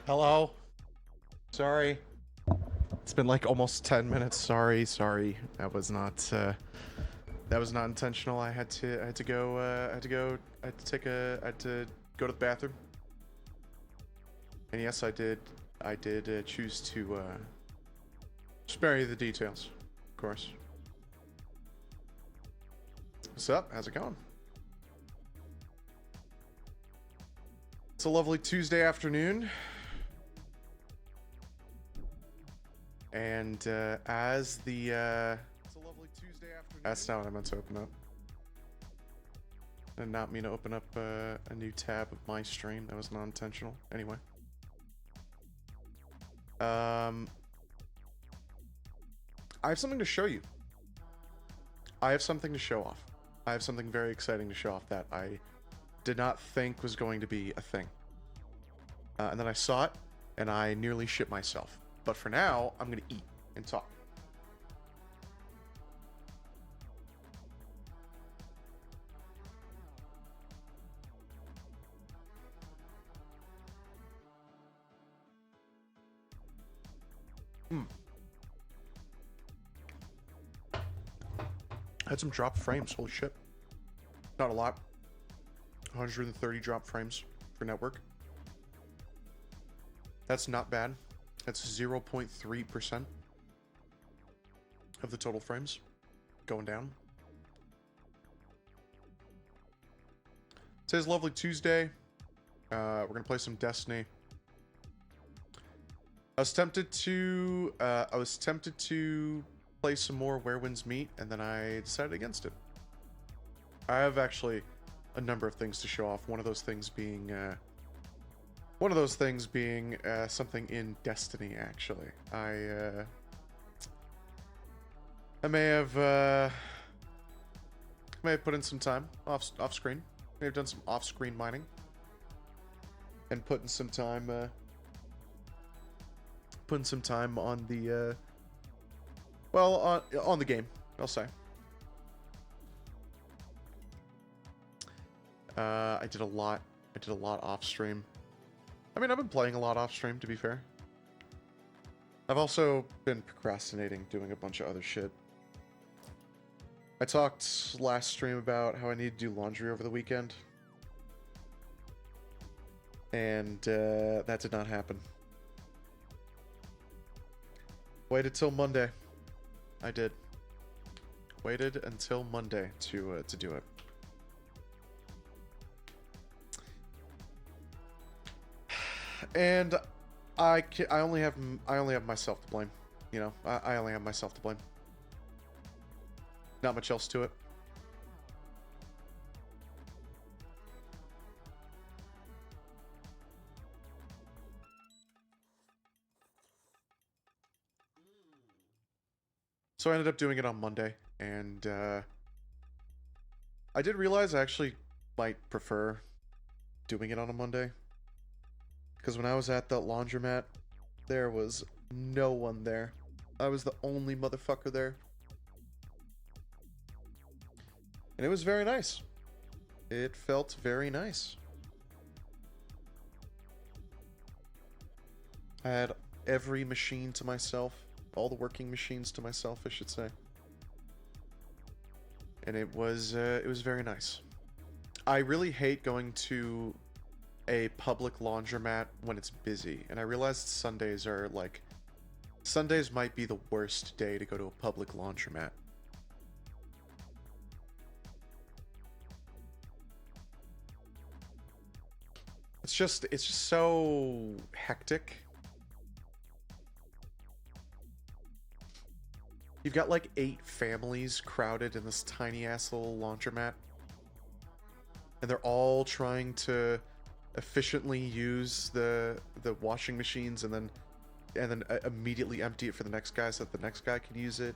Hello? Sorry. It's been like almost 10 minutes. Sorry. That was not intentional. I had to go I had to take a I had to go to the bathroom. And yes, I did choose to spare you the details. Of course. What's up? How's it going? It's a lovely Tuesday afternoon. And as the it's a lovely Tuesday afternoon. That's not what I meant to open up. I did not mean to open up a new tab of my stream. That was not intentional. Anyway. I have something to show you. I have something to show off. I have something very exciting to show off that I did not think was going to be a thing. And then I saw it, and I nearly shit myself. But for now, I'm gonna eat and talk. Had some drop frames, holy shit. Not a lot. 130 drop frames for network. That's not bad. That's 0.3% of the total frames going down. Today's lovely Tuesday. We're gonna play some Destiny. I was tempted to play some more Where Winds Meet, and then I decided against it. I have actually a number of things to show off. One of those things being something in Destiny. Actually, I may have put in some time off screen. May have done some off screen mining and putting some time on the on the game, I'll say. I did a lot off stream. I mean, I've been playing a lot off stream, to be fair. I've also been procrastinating, doing a bunch of other shit. I talked last stream about how I need to do laundry over the weekend. And that did not happen. Waited till Monday. I did. Waited until Monday to do it. And I only have myself to blame. You know, I only have myself to blame. Not much else to it. So I ended up doing it on Monday, and I did realize I actually might prefer doing it on a Monday. Because when I was at the laundromat, there was no one there. I was the only motherfucker there. And it was very nice. It felt very nice. I had every machine to myself. All the working machines to myself, I should say. And it was very nice. I really hate going to a public laundromat when it's busy, and I realized Sundays might be the worst day to go to a public laundromat. It's just so hectic. You've got like 8 families crowded in this tiny ass little laundromat, and they're all trying to efficiently use the washing machines and then immediately empty it for the next guy so that the next guy can use it.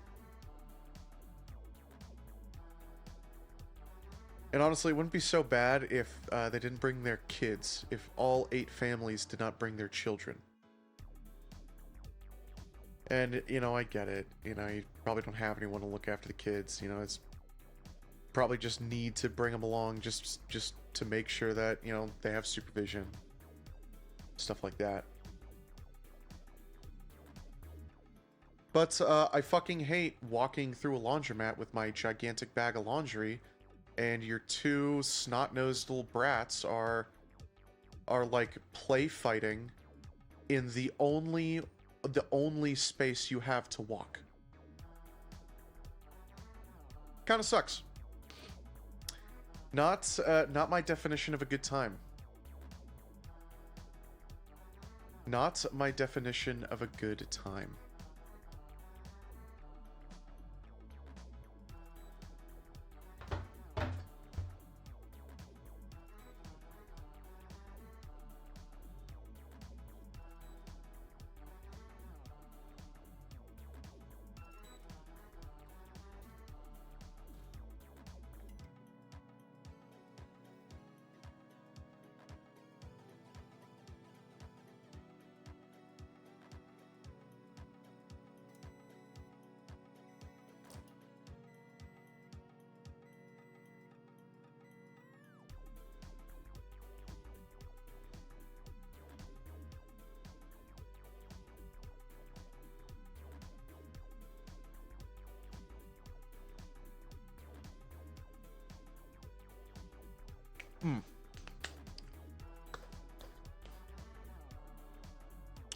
And honestly, it wouldn't be so bad if they didn't bring their kids, if all 8 families did not bring their children. And, you know, I get it. You know, you probably don't have anyone to look after the kids. You know, it's probably just need to bring them along just to make sure that, you know, they have supervision. Stuff like that. But I fucking hate walking through a laundromat with my gigantic bag of laundry, and your two snot-nosed little brats are like play fighting in the only space you have to walk. Kind of sucks. Not my definition of a good time. Not my definition of a good time.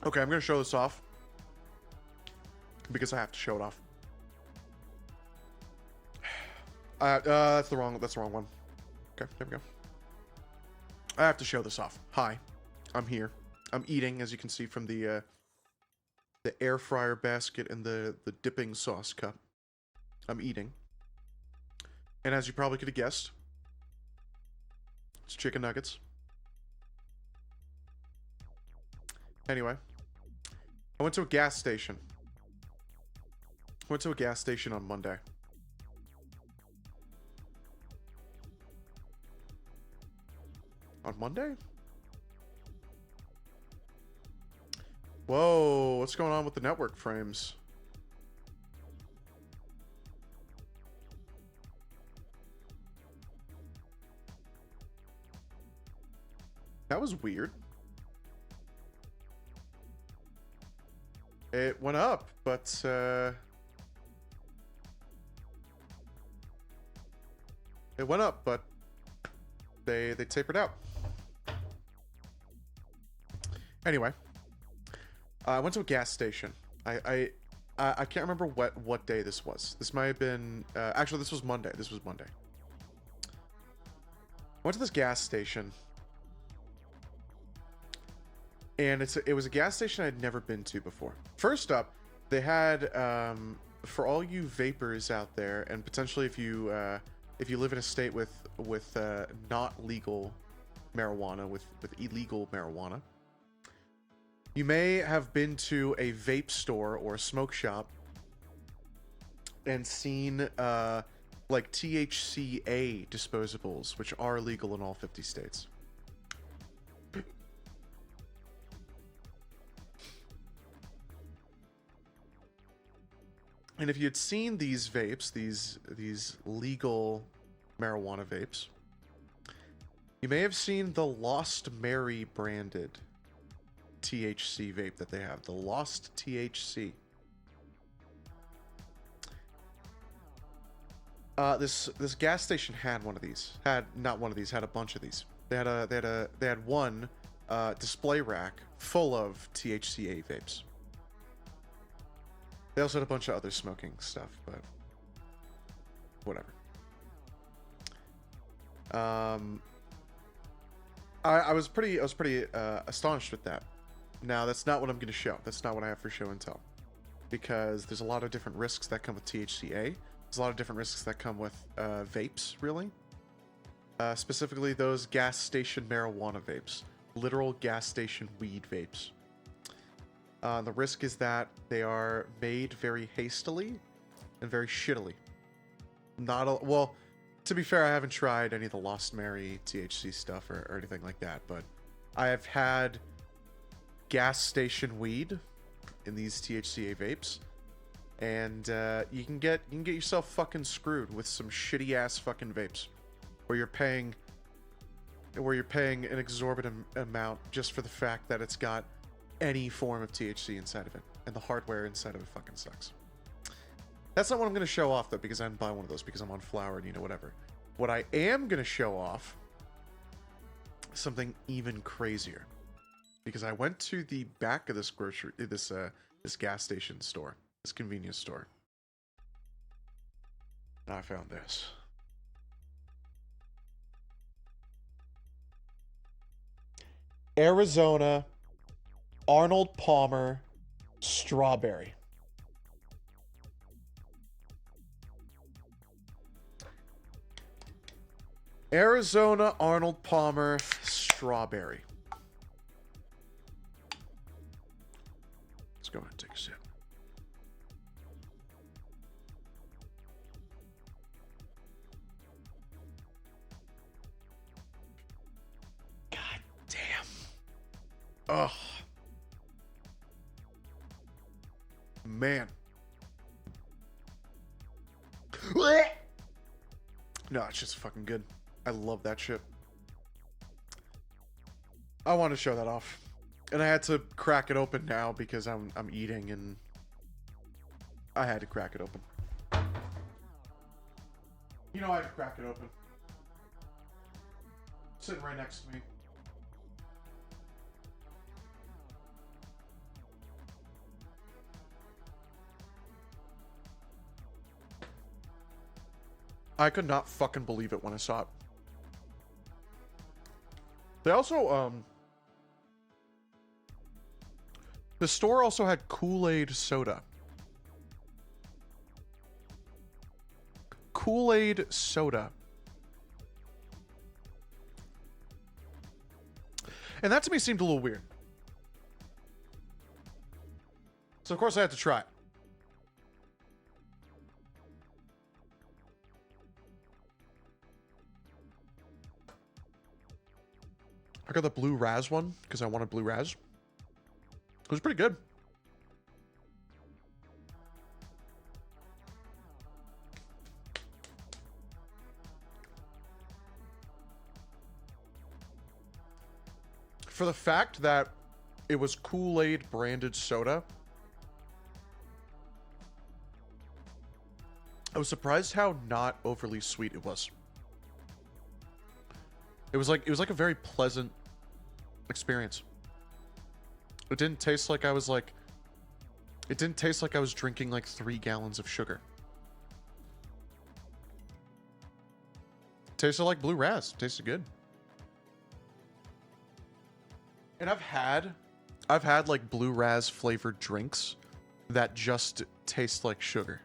Okay, I'm gonna show this off because I have to show it off. That's the wrong one. Okay, there we go. I have to show this off. Hi, I'm here. I'm eating, as you can see from the air fryer basket and the dipping sauce cup. I'm eating, and as you probably could have guessed, it's chicken nuggets. Anyway, I went to a gas station. Went to a gas station on Monday. On Monday? Whoa, what's going on with the network frames? That was weird. It went up, but it went up, but they tapered out. Anyway, I went to a gas station. I can't remember what day this was. This might have been actually this was Monday. This was Monday. I went to this gas station, and it was a gas station I'd never been to before. First up, they had for all you vapors out there, and potentially if you live in a state with not legal marijuana, with illegal marijuana, you may have been to a vape store or a smoke shop and seen like THCA disposables, which are legal in all 50 states. And if you had seen these vapes, these legal marijuana vapes, you may have seen the Lost Mary branded THC vape that they have, the Lost THC. This gas station had one of these. Had a bunch of these. They had one display rack full of THCA vapes. They also had a bunch of other smoking stuff, but whatever. I was pretty astonished with that. Now, that's not what I'm going to show. That's not what I have for show and tell, because there's a lot of different risks that come with THCA. There's a lot of different risks that come with vapes, really. Specifically, those gas station marijuana vapes, literal gas station weed vapes. The risk is that they are made very hastily and very shittily. Well, to be fair, I haven't tried any of the Lost Mary THC stuff or anything like that, but I have had gas station weed in these THCA vapes, and you can get yourself fucking screwed with some shitty ass fucking vapes, where you're paying an exorbitant amount just for the fact that it's got any form of THC inside of it. And the hardware inside of it fucking sucks. That's not what I'm going to show off, though, because I didn't buy one of those because I'm on flower and, you know, whatever. What I am going to show off is something even crazier. Because I went to the back of this this gas station store, this convenience store. And I found this. Arizona Arnold Palmer strawberry. Arizona Arnold Palmer strawberry. Let's go ahead and take a sip. God damn. Ugh. Man. No, it's just fucking good. I love that shit. I want to show that off. And I had to crack it open now because I'm eating and I had to crack it open. You know I had to crack it open. Sitting right next to me. I could not fucking believe it when I saw it. They also, the store also had Kool-Aid soda. Kool-Aid soda. And that to me seemed a little weird. So of course I had to try it. I got the blue Raz one because I wanted blue Raz. It was pretty good. For the fact that it was Kool-Aid branded soda, I was surprised how not overly sweet it was. It was like a very pleasant experience. It didn't taste like I was drinking like 3 gallons of sugar. It tasted like blue Raz. It tasted good. And I've had like blue Raz flavored drinks that just taste like sugar.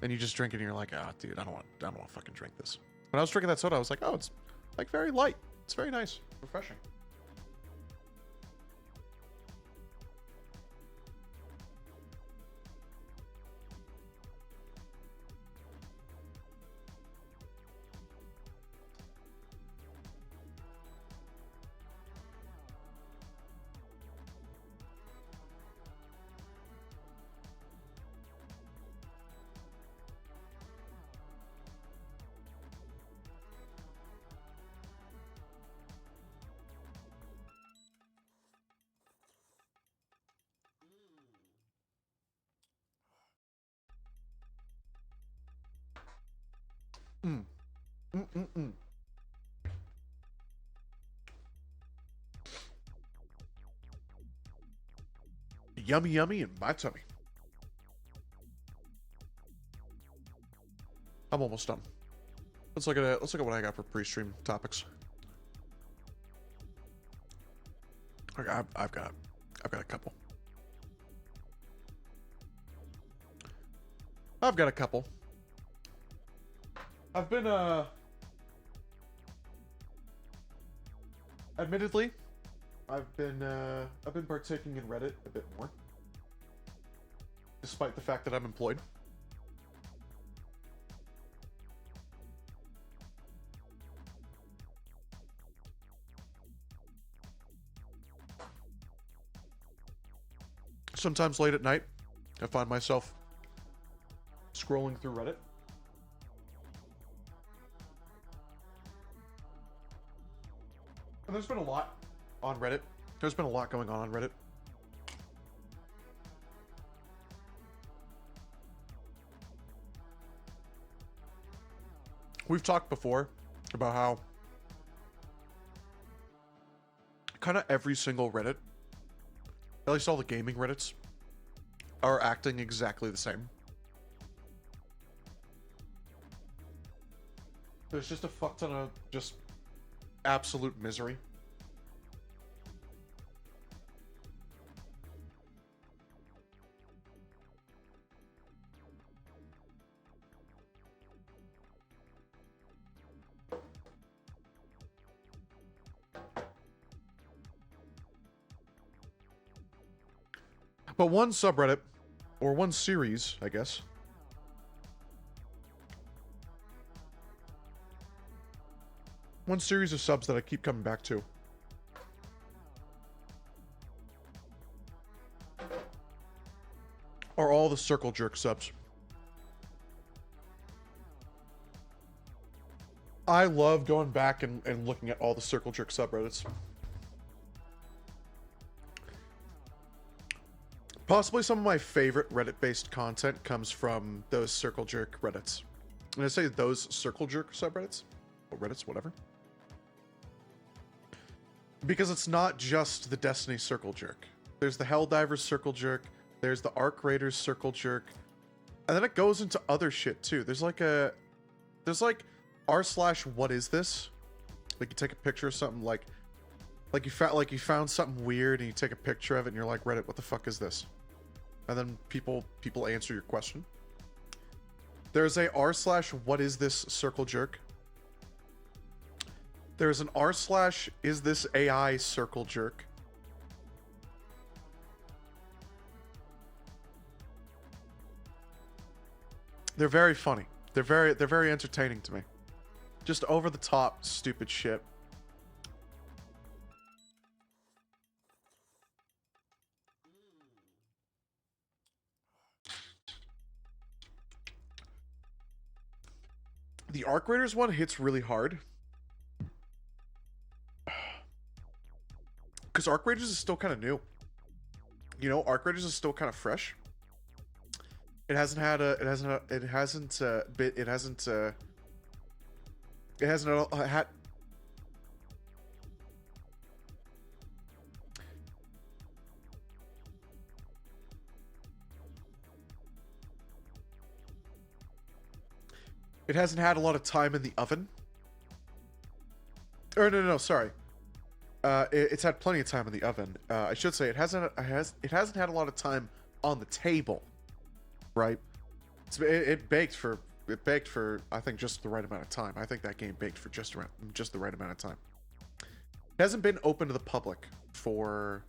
And you just drink it and you're like, oh dude, I don't want to fucking drink this. When I was drinking that soda, I was like, oh, it's like very light. It's very nice. Refreshing. Yummy, yummy in my tummy. I'm almost done. Let's look at what I got for pre-stream topics. Okay, I've got a couple. I've got a couple. I've been admittedly, I've been partaking in Reddit a bit more, despite the fact that I'm employed. Sometimes late at night, I find myself scrolling through Reddit. And there's been a lot on Reddit. There's been a lot going on Reddit. We've talked before about how kind of every single Reddit, at least all the gaming Reddits, are acting exactly the same. There's just a fuck ton of just absolute misery. But one subreddit, or one series, I guess, one series of subs that I keep coming back to are all the Circle Jerk subs. I love going back and looking at all the Circle Jerk subreddits. Possibly some of my favorite Reddit-based content comes from those Circle Jerk Reddits. And I say those Circle Jerk subreddits, or Reddits, whatever. Because it's not just the Destiny Circle Jerk. There's the Helldivers Circle Jerk, there's the Arc Raiders Circle Jerk, and then it goes into other shit too. There's like r/what is this? Like you take a picture of something like you found something weird and you take a picture of it and you're like, Reddit, what the fuck is this? And then people answer your question. There's a r/what is this Circle Jerk. There's an r/is this AI Circle Jerk. They're very funny. They're very entertaining to me. Just over the top stupid shit. The Arc Raiders one hits really hard. Because Arc Raiders is still kind of new. You know, Arc Raiders is still kind of fresh. It hasn't had a, it hasn't had. It hasn't had a lot of time in the oven. Or no, sorry. It's had plenty of time in the oven. I should say it hasn't had a lot of time on the table, right? It baked for I think just the right amount of time. I think that game baked for just the right amount of time. It hasn't been open to the public for,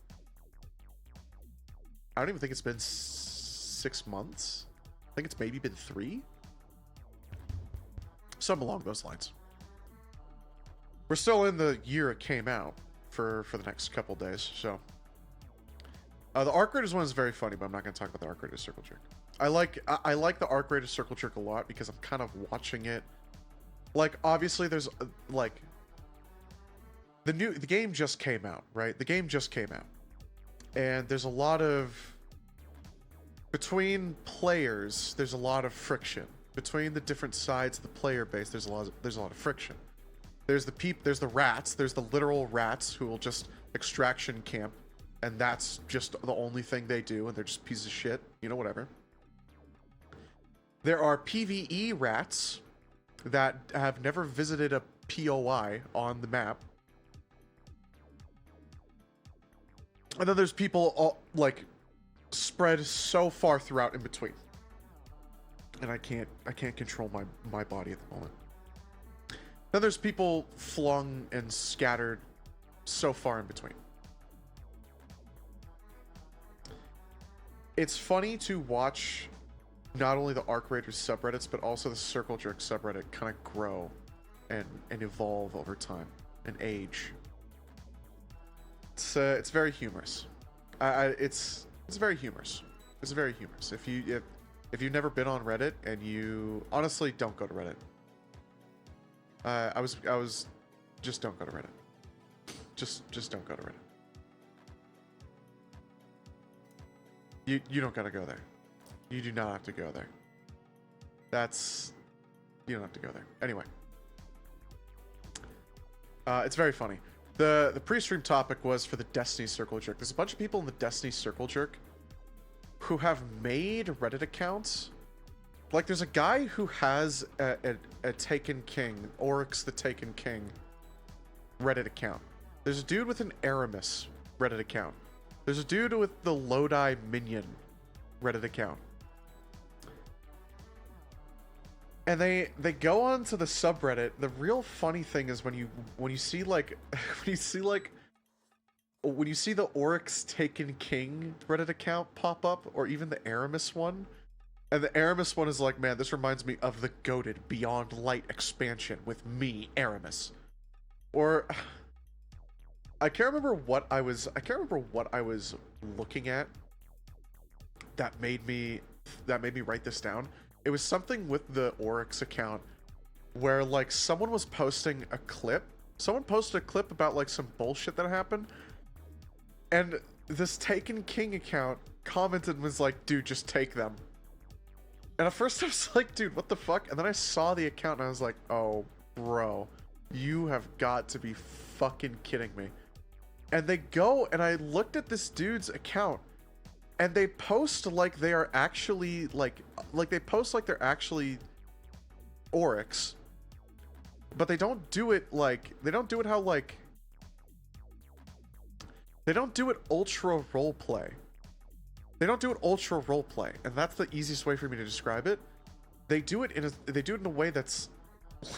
I don't even think it's been 6 months. I think it's maybe been 3. Something along those lines. We're still in the year it came out for the next couple days, so. The Arc Raiders one is very funny, but I'm not going to talk about the Arc Raiders Circle Jerk. I like the Arc Raiders Circle Jerk a lot because I'm kind of watching it. Like, obviously, there's like the game just came out, right? The game just came out, and there's a lot of between players. There's a lot of friction between the different sides of the player base. There's a lot of friction. There's the rats. There's the literal rats who will just extraction camp, and that's just the only thing they do, and they're just pieces of shit. You know, whatever. There are PvE rats that have never visited a POI on the map. And then there's people all, like, spread so far throughout in between. And I can't control my body at the moment. Then there's people flung and scattered so far in between. It's funny to watch not only the Arc Raiders subreddits, but also the Circle Jerk subreddit kind of grow and evolve over time and age. It's very humorous. It's very humorous. It's very humorous. If you've never been on Reddit, and you honestly don't go to Reddit. I was just don't go to Reddit. Just don't go to Reddit. You don't gotta go there. You do not have to go there. You don't have to go there. Anyway, It's very funny. The pre-stream topic was for the Destiny Circle Jerk. There's a bunch of people in the Destiny Circle Jerk who have made Reddit accounts. Like, there's a guy who has a Taken King, Oryx the Taken King Reddit account. There's a dude with an Aramis Reddit account. There's a dude with the Lodi Minion Reddit account. And they go on to the subreddit. The real funny thing is when you see like when you see the Oryx Taken King Reddit account pop up, or even the Aramis one, and the Aramis one is like, man, this reminds me of the goated Beyond Light expansion with me, Aramis. Or I can't remember what I was looking at that made me write this down. It was something with the Oryx account where, like, someone was posting a clip. Someone posted a clip about, like, some bullshit that happened. And this Taken King account commented and was like, dude, just take them. And at first I was like, dude, what the fuck? And then I saw the account and I was like, oh, bro, you have got to be fucking kidding me. And they go, and I looked at this dude's account, and they post like they are actually, like they post like they're actually Oryx. But they don't do it like, they don't do it how, like, they don't do it ultra roleplay. They don't do it ultra roleplay, and that's the easiest way for me to describe it. They do it in a way that's,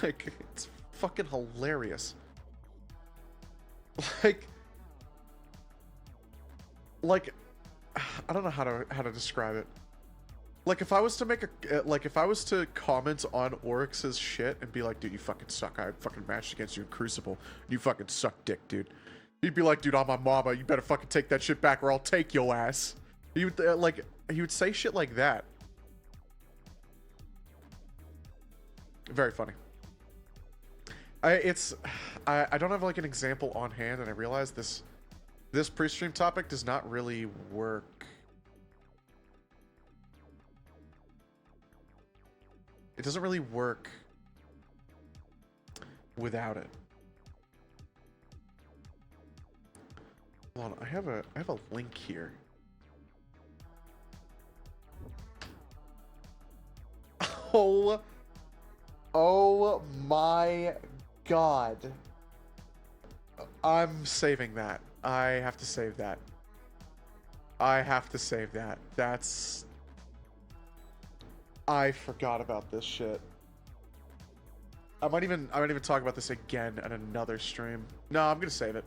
like, it's fucking hilarious. Like, I don't know how to describe it. Like, if I was to comment on Oryx's shit and be like, dude, you fucking suck. I fucking matched against you in Crucible. You fucking suck dick, dude. He'd be like, dude, I'm my mama. You better fucking take that shit back or I'll take your ass. He would, he would say shit like that. Very funny. I don't have, like, an example on hand, and I realize this pre-stream topic does not really work. It doesn't really work without it. Hold on, I have a link here. Oh my god. I'm saving that. I have to save that. That's... I forgot about this shit. I might even talk about this again at another stream. No, I'm gonna save it.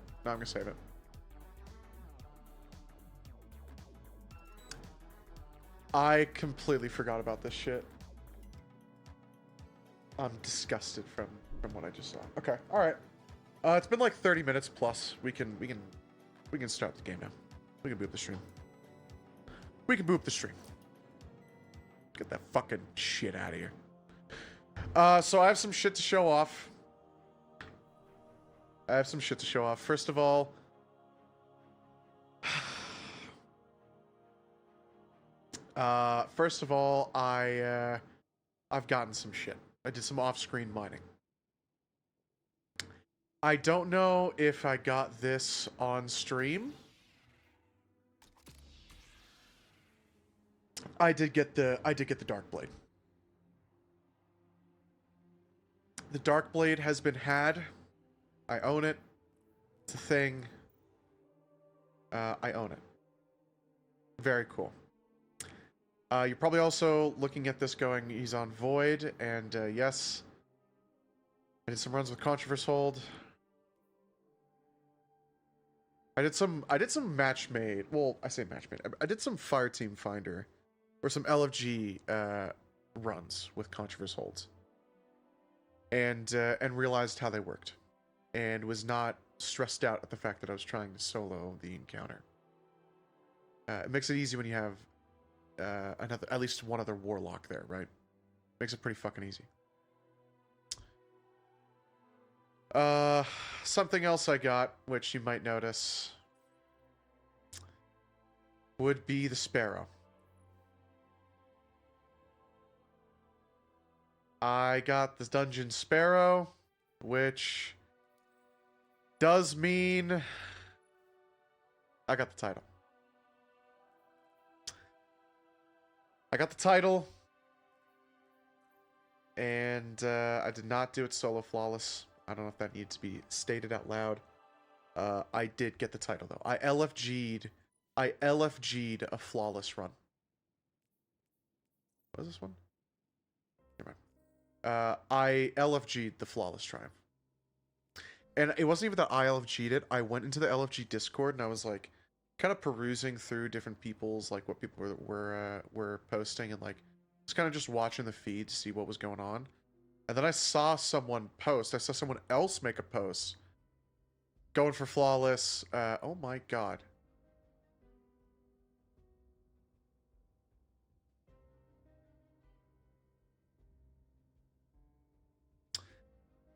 I completely forgot about this shit. I'm disgusted from what I just saw. Okay, all right. It's been like 30 minutes plus. We can start the game now. We can boot the stream. Get that fucking shit out of here. So I have some shit to show off. First of all, I've gotten some shit. I did some off-screen mining. I don't know if I got this on stream. I did get the Dark Blade. The Dark Blade has been had. I own it. It's a thing. I own it. Very cool. You're probably also looking at this going, he's on Void, and yes, I did some runs with Controverse Hold. I did some match made. Well, I say match made. I did some Fireteam Finder, or some LFG runs with Controverse Holds, and realized how they worked, and was not stressed out at the fact that I was trying to solo the encounter. It makes it easy when you have at least one other warlock there, right? Makes it pretty fucking easy. Something else I got, which you might notice, would be the Sparrow. I got the Dungeon Sparrow, which does mean I got the title. I got the title, and I did not do it solo flawless. I don't know if that needs to be stated out loud. I did get the title though. I LFG'd a flawless run. What is this one? Never mind. I LFG'd the flawless triumph. And it wasn't even that I LFG'd it. I went into the LFG Discord and I was like, kind of perusing through different people's, like, what people were posting, and like just kind of just watching the feed to see what was going on. And then I saw someone post. I saw someone else make a post going for flawless. Oh my god.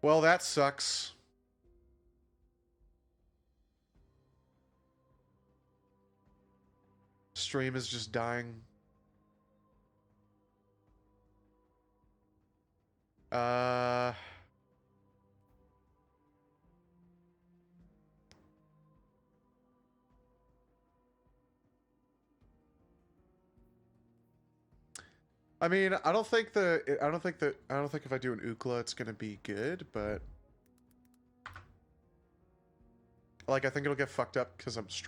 Well, that sucks. Stream is just dying. I mean, I don't think if I do an Ookla it's gonna be good, but like I think it'll get fucked up because I'm streaming.